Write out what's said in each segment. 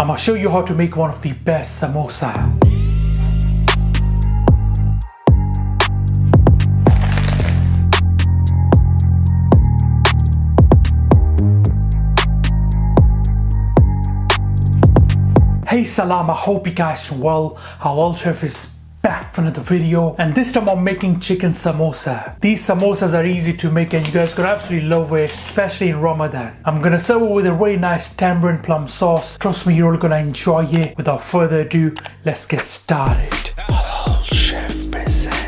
I'ma show you how to make one of the best samosa. Hey salam, I hope you guys are well. Halal Chef is back for another video, and this time I'm making chicken samosa. These samosas are easy to make and you guys could absolutely love it, especially in Ramadan. I'm gonna serve it with a very nice tamarind plum sauce. Trust me, you're all gonna enjoy it. Without further ado, let's get started. Halal Chef presents.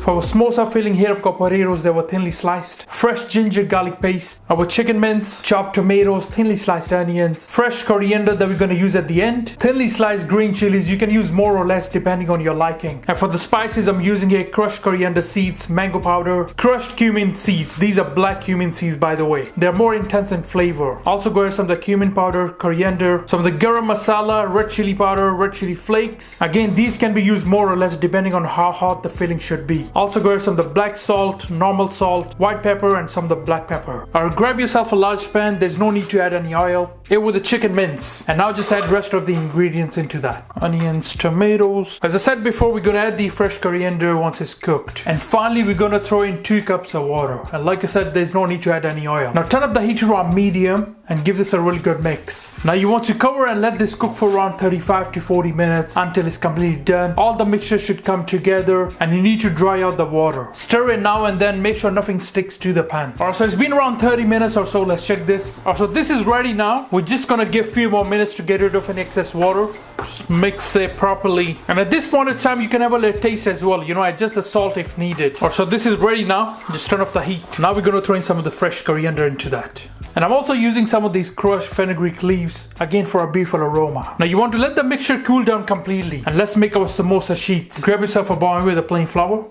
For our samosa filling here, I've got potatoes that were thinly sliced, fresh ginger garlic paste, our chicken mince, chopped tomatoes, thinly sliced onions, fresh coriander that we're going to use at the end, thinly sliced green chilies. You can use more or less depending on your liking. And for the spices, I'm using here crushed coriander seeds, mango powder, crushed cumin seeds. These are black cumin seeds, by the way. They're more intense in flavor. Also got some of the cumin powder, coriander, some of the garam masala, red chili powder, red chili flakes. Again, these can be used more or less depending on how hot the filling should be. Also got some of the black salt, normal salt, white pepper, and some of the black pepper. Alright, grab yourself a large pan. There's no need to add any oil. Here with the chicken mince. And now just add the rest of the ingredients into that. Onions, tomatoes. As I said before, we're gonna add the fresh coriander once it's cooked. And finally, we're gonna throw in 2 cups of water. And like I said, there's no need to add any oil. Now turn up the heat to around medium and give this a really good mix. Now you want to cover and let this cook for around 35 to 40 minutes until it's completely done. All the mixture should come together and you need to dry out the water. Stir it now and then, make sure nothing sticks to the pan. Alright, so it's been around 30 minutes or so. Let's check this. Alright, so this is ready now. We're just gonna give a few more minutes to get rid of any excess water. Just mix it properly. And at this point in time, you can have a little taste as well. You know, adjust the salt if needed. Alright, so this is ready now. Just turn off the heat. Now we're gonna throw in some of the fresh coriander into that. And I'm also using some of these crushed fenugreek leaves, again for a beautiful aroma. Now you want to let the mixture cool down completely. And let's make our samosa sheets. Grab yourself a bowl with a plain flour.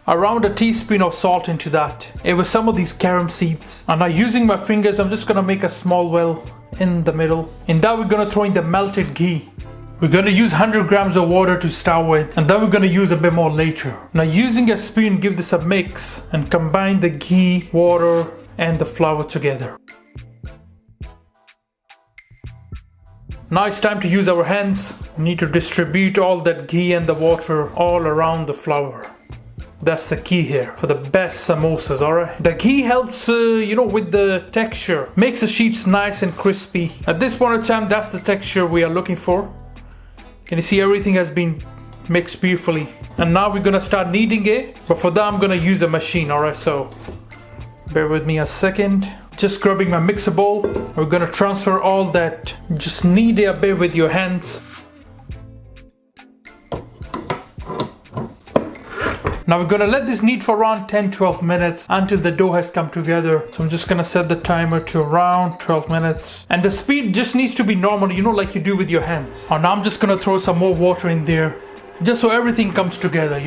Around a teaspoon of salt into that. It was some of these carom seeds. And now using my fingers, I'm just gonna make a small well in the middle. In that we're gonna throw in the melted ghee. We're gonna use 100 grams of water to start with, and then we're gonna use a bit more later. Now using a spoon, give this a mix and combine the ghee, water, and the flour together. Now it's time to use our hands. We need to distribute all that ghee and the water all around the flour. That's the key here for the best samosas, alright? The ghee helps, with the texture. Makes the sheets nice and crispy. At this point in time, that's the texture we are looking for. Can you see everything has been mixed beautifully? And now we're gonna start kneading it. But for that, I'm gonna use a machine, alright? So bear with me a second. Just grabbing my mixer bowl. We're gonna transfer all that. Just knead it a bit with your hands. Now we're gonna let this knead for around 10-12 minutes until the dough has come together. So I'm just gonna set the timer to around 12 minutes. And the speed just needs to be normal, like you do with your hands. And now I'm just gonna throw some more water in there, just so everything comes together,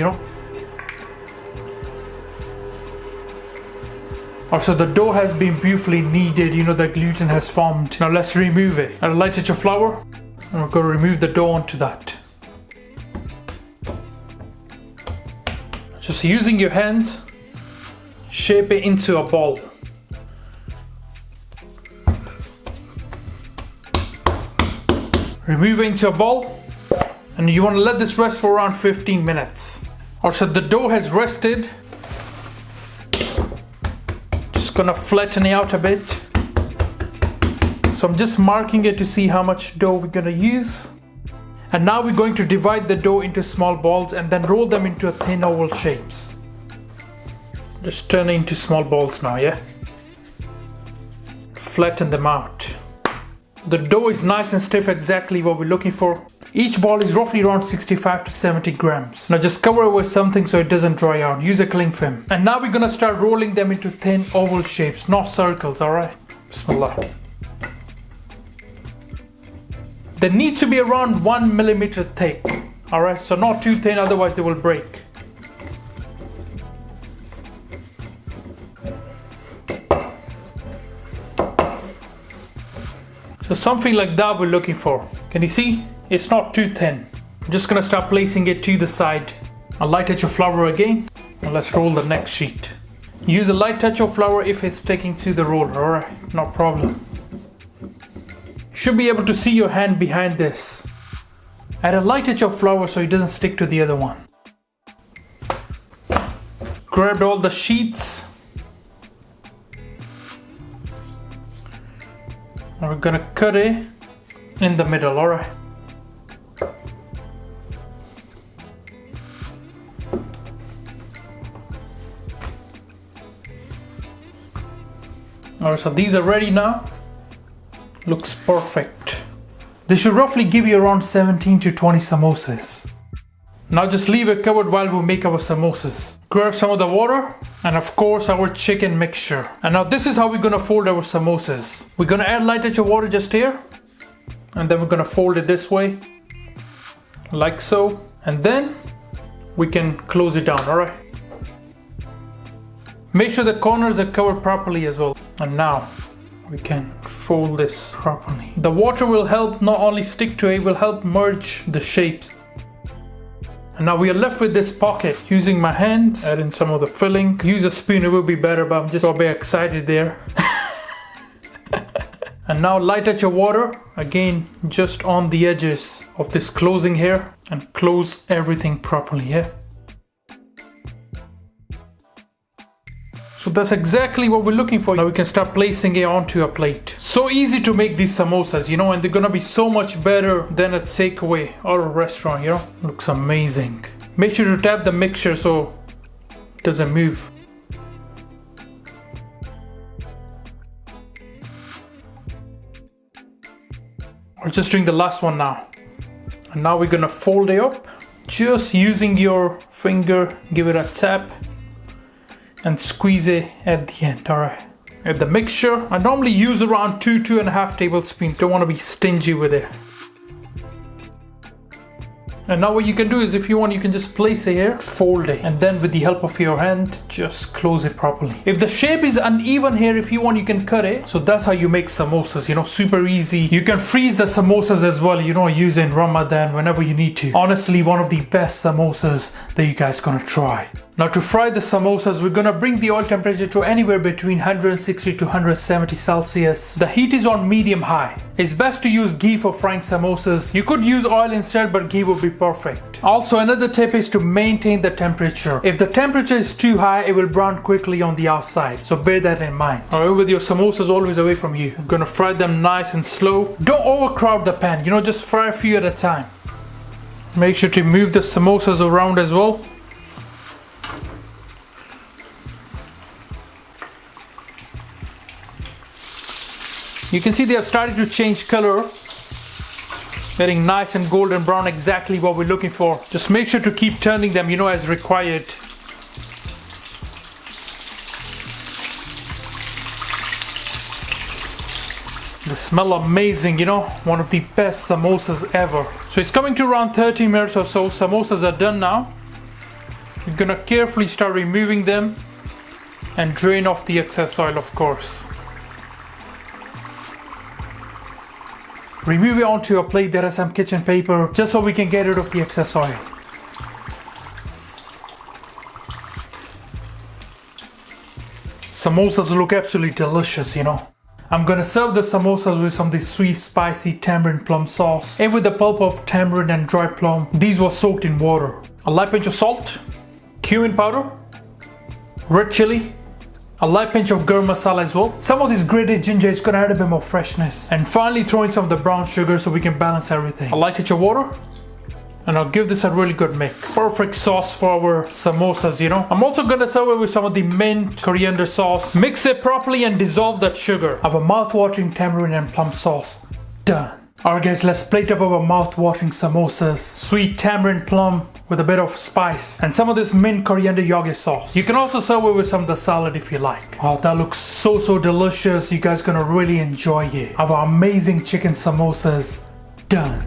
Also the dough has been beautifully kneaded, the gluten has formed. Now let's remove it. Add a light touch of flour, and we're gonna remove the dough onto that. Just using your hands, shape it into a ball. Remove it into a ball, and you want to let this rest for around 15 minutes. Also, the dough has rested. Just gonna flatten it out a bit. So I'm just marking it to see how much dough we're gonna use. And now we're going to divide the dough into small balls and then roll them into thin oval shapes. Just turn it into small balls now, yeah? Flatten them out. The dough is nice and stiff, exactly what we're looking for. Each ball is roughly around 65 to 70 grams. Now just cover it with something so it doesn't dry out. Use a cling film. And now we're gonna start rolling them into thin oval shapes, not circles, alright? Bismillah. They need to be around 1 millimeter thick, alright? So not too thin, otherwise they will break. So something like that we're looking for. Can you see? It's not too thin. I'm just gonna start placing it to the side. A light touch of flour again. And let's roll the next sheet. Use a light touch of flour if it's sticking to the roller, alright? No problem. should be able to see your hand behind this. Add a light touch of flour so it doesn't stick to the other one. Grabbed all the sheets. And we're gonna cut it in the middle, alright? Alright, so these are ready now. Looks perfect. This should roughly give you around 17 to 20 samosas. Now just leave it covered while we make our samosas. Grab some of the water and of course our chicken mixture. And now this is how we're gonna fold our samosas. We're gonna add light touch of water just here. And then we're gonna fold it this way. Like so. And then we can close it down, alright? Make sure the corners are covered properly as well. And now we can fold this properly. The water will help not only stick to it, will help merge the shapes. And now we are left with this pocket. Using my hands, add in some of the filling. Use a spoon, it will be better, but I'm just a bit excited there. And now light touch of water, again just on the edges of this closing here, and close everything properly, yeah? So that's exactly what we're looking for. Now we can start placing it onto a plate. So easy to make these samosas, you know, and they're gonna be so much better than a takeaway or a restaurant, you know. Looks amazing. Make sure to tap the mixture so it doesn't move. We're just doing the last one now. And now we're gonna fold it up. Just using your finger, give it a tap. And squeeze it at the end, alright. Add the mixture. I normally use around 2.5 tablespoons. Don't want to be stingy with it. And now what you can do is, if you want, you can just place it here, fold it, and then with the help of your hand, just close it properly. If the shape is uneven here, if you want, you can cut it. So that's how you make samosas, you know, super easy. You can freeze the samosas as well, you know, use it in Ramadan whenever you need to. Honestly, one of the best samosas that you guys gonna try. Now to fry the samosas, we're gonna bring the oil temperature to anywhere between 160 to 170 Celsius. The heat is on medium high. It's best to use ghee for frying samosas. You could use oil instead, but ghee would be perfect. Also, another tip is to maintain the temperature. If the temperature is too high, it will brown quickly on the outside. So bear that in mind. Alright, with your samosas always away from you. I'm gonna fry them nice and slow. Don't overcrowd the pan, you know, just fry a few at a time. Make sure to move the samosas around as well. You can see they have started to change color, getting nice and golden brown, exactly what we're looking for. Just make sure to keep turning them, you know, as required. They smell amazing, you know, one of the best samosas ever. So it's coming to around 30 minutes or so. Samosas are done now. You're gonna carefully start removing them and drain off the excess oil, of course. Remove it onto a plate that has some kitchen paper, just so we can get rid of the excess oil. Samosas look absolutely delicious, you know. I'm gonna serve the samosas with some of this sweet, spicy tamarind plum sauce, and with the pulp of tamarind and dry plum. These were soaked in water. A light pinch of salt, cumin powder, red chili, a light pinch of garam masala as well. Some of this grated ginger is gonna add a bit more freshness. And finally throw in some of the brown sugar so we can balance everything. A light pinch of water. And I'll give this a really good mix. Perfect sauce for our samosas, you know. I'm also gonna serve it with some of the mint coriander sauce. Mix it properly and dissolve that sugar. Have a mouth-watering tamarind and plum sauce. Done. Alright guys, let's plate up our mouth-watering samosas. Sweet tamarind plum with a bit of spice and some of this mint coriander yogurt sauce. You can also serve it with some of the salad if you like. Oh, that looks so delicious. You guys gonna really enjoy it. Our amazing chicken samosas done.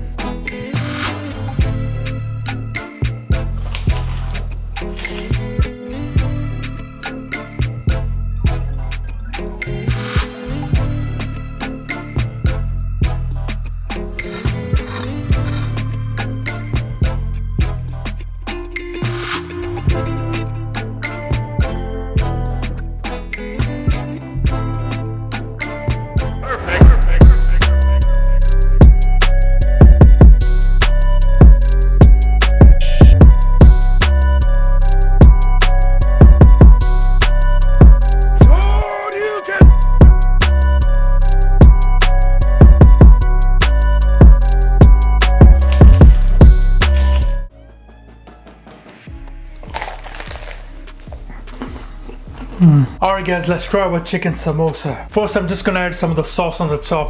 Alright guys, let's try our chicken samosa. First I'm just gonna add some of the sauce on the top.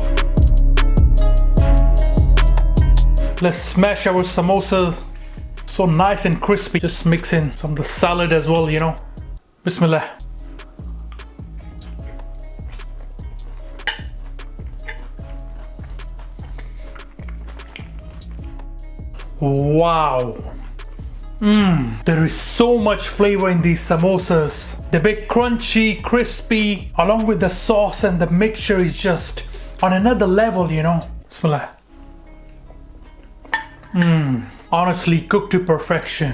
Let's smash our samosa so nice and crispy. Just mix in some of the salad as well, you know. Bismillah. Wow. There is so much flavor in these samosas. They're big crunchy, crispy, along with the sauce, and the mixture is just on another level, you know. Bismillah. Honestly cooked to perfection.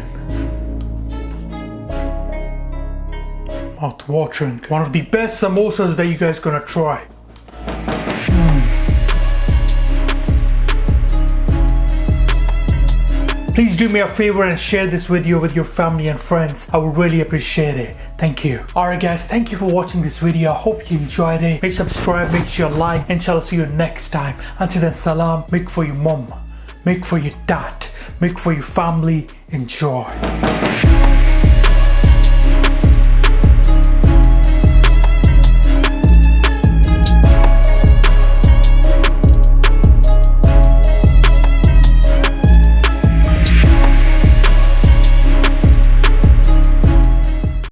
Mouth watering. One of the best samosas that you guys gonna try. Please do me a favor and share this video with your family and friends. I would really appreciate it. Thank you. Alright guys, thank you for watching this video. I hope you enjoyed it. Make sure to subscribe, make sure you like, and I'll see you next time. Until then, salam. Make for your mom. Make for your dad. Make for your family. Enjoy.